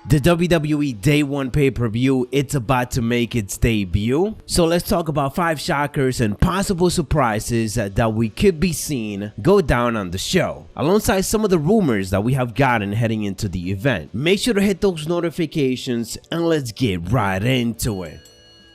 The WWE Day 1 pay-per-view, it's about to make its debut. So let's talk about 5 shockers and possible surprises that we could be seeing go down on the show, alongside some of the rumors that we have gotten heading into the event. Make sure to hit those notifications and let's get right into it.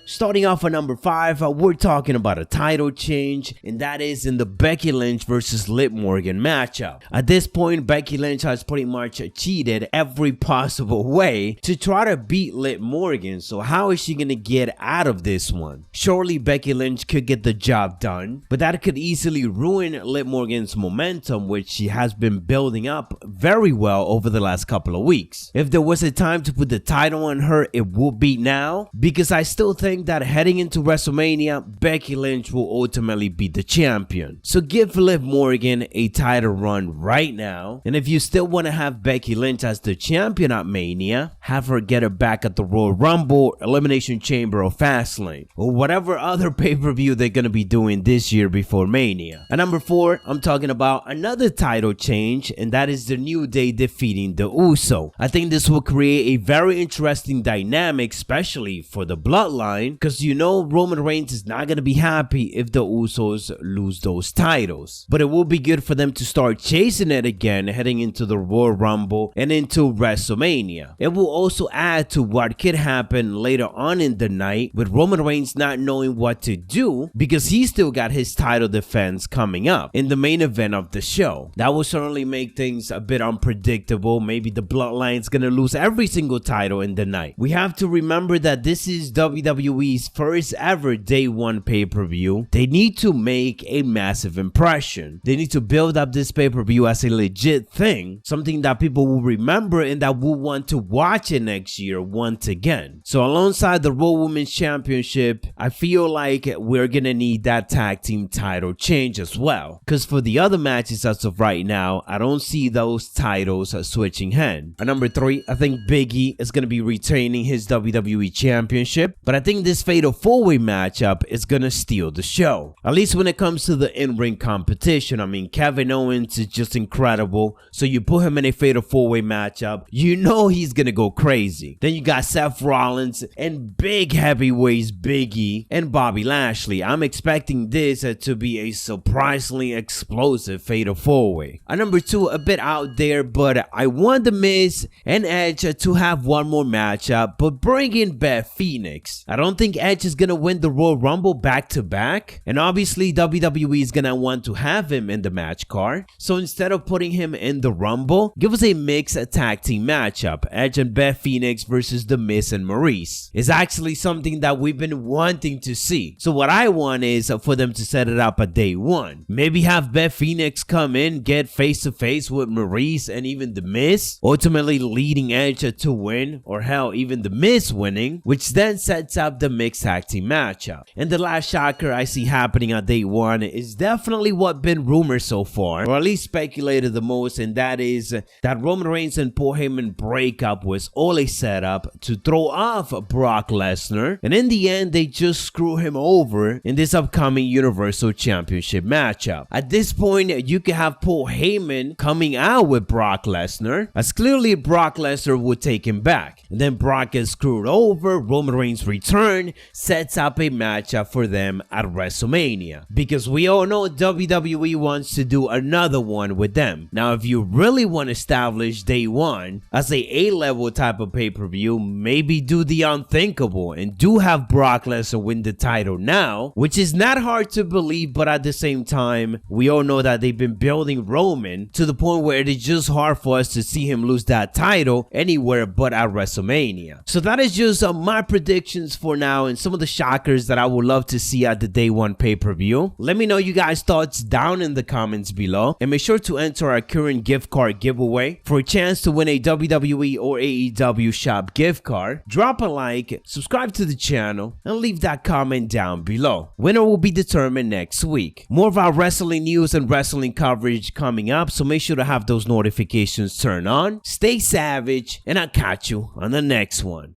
Starting off at number 5, we're talking about a title change, and that is in the Becky Lynch versus Liv Morgan matchup. At this point, Becky Lynch has pretty much cheated every possible way to try to beat Liv Morgan, so how is she gonna get out of this one? Surely Becky Lynch could get the job done, but that could easily ruin Liv Morgan's momentum, which she has been building up very well over the last couple of weeks. If there was a time to put the title on her, it would be now, because I still think that heading into WrestleMania, Becky Lynch will ultimately be the champion. So give Liv Morgan a title run right now, and if you still want to have Becky Lynch as the champion at Mania, have her get her back at the Royal Rumble, Elimination Chamber, or Fastlane, or whatever other pay-per-view they're going to be doing this year before Mania. At number 4, I'm talking about another title change, and that is the New Day defeating the Uso. I think this will create a very interesting dynamic, especially for the Bloodline, because you know Roman Reigns is not going to be happy if the Usos lose those titles. But it will be good for them to start chasing it again heading into the Royal Rumble and into WrestleMania. It will also add to what could happen later on in the night with Roman Reigns not knowing what to do because he still got his title defense coming up in the main event of the show. That will certainly make things a bit unpredictable. Maybe the Bloodline's going to lose every single title in the night. We have to remember that this is WWE's first ever Day 1 pay-per-view. They need to make a massive impression. They need to build up this pay-per-view as a legit thing, something that people will remember and that will want to watch it next year once again. So alongside the Raw Women's Championship, I feel like we're gonna need that tag team title change as well, because for the other matches as of right now, I don't see those titles switching hands. At number 3, I think Big E is gonna be retaining his WWE Championship, but I think this fatal 4-way matchup is gonna steal the show, at least when it comes to the in-ring competition. I mean, Kevin Owens is just incredible, so you put him in a fatal 4-way matchup, you know he's gonna go crazy. Then you got Seth Rollins and big heavyweights Big E and Bobby Lashley. I'm expecting this to be a surprisingly explosive fatal 4-way. At number 2, a bit out there, but I want The Miz and Edge to have one more matchup, but bring in Beth Phoenix. I don't think Edge is gonna win the Royal Rumble back to back, and obviously WWE is gonna want to have him in the match card. So instead of putting him in the Rumble, give us a mixed tag team matchup, Edge and Beth Phoenix versus The Miz and Maurice. It's actually something that we've been wanting to see. So what I want is for them to set it up at Day 1. Maybe have Beth Phoenix come in, get face to face with Maurice and even The Miz, ultimately leading Edge to win, or hell, even The Miz winning, which then sets up the mixed tag team matchup. And the last shocker I see happening on Day 1 is definitely what been rumored so far, or at least speculated the most, and that is that Roman Reigns and Paul Heyman breakup was all a setup to throw off Brock Lesnar, and in the end they just screw him over in this upcoming Universal Championship matchup. At this point, you can have Paul Heyman coming out with Brock Lesnar, as clearly Brock Lesnar would take him back, and then Brock gets screwed over, Roman Reigns return, sets up a matchup for them at WrestleMania, because we all know WWE wants to do another one with them. Now, if you really want to establish Day 1 as a A-level type of pay-per-view, maybe do the unthinkable and do have Brock Lesnar win the title now, which is not hard to believe, but at the same time, we all know that they've been building Roman to the point where it is just hard for us to see him lose that title anywhere but at WrestleMania. So that is just my predictions for now and some of the shockers that I would love to see at the Day 1 pay-per-view. Let me know you guys' thoughts down in the comments below, and make sure to enter our current gift card giveaway for a chance to win a WWE or AEW shop gift card. Drop a like, subscribe to the channel, and leave that comment down below. Winner will be determined next week. More of our wrestling news and wrestling coverage coming up, so make sure to have those notifications turned on. Stay savage, and I'll catch you on the next one.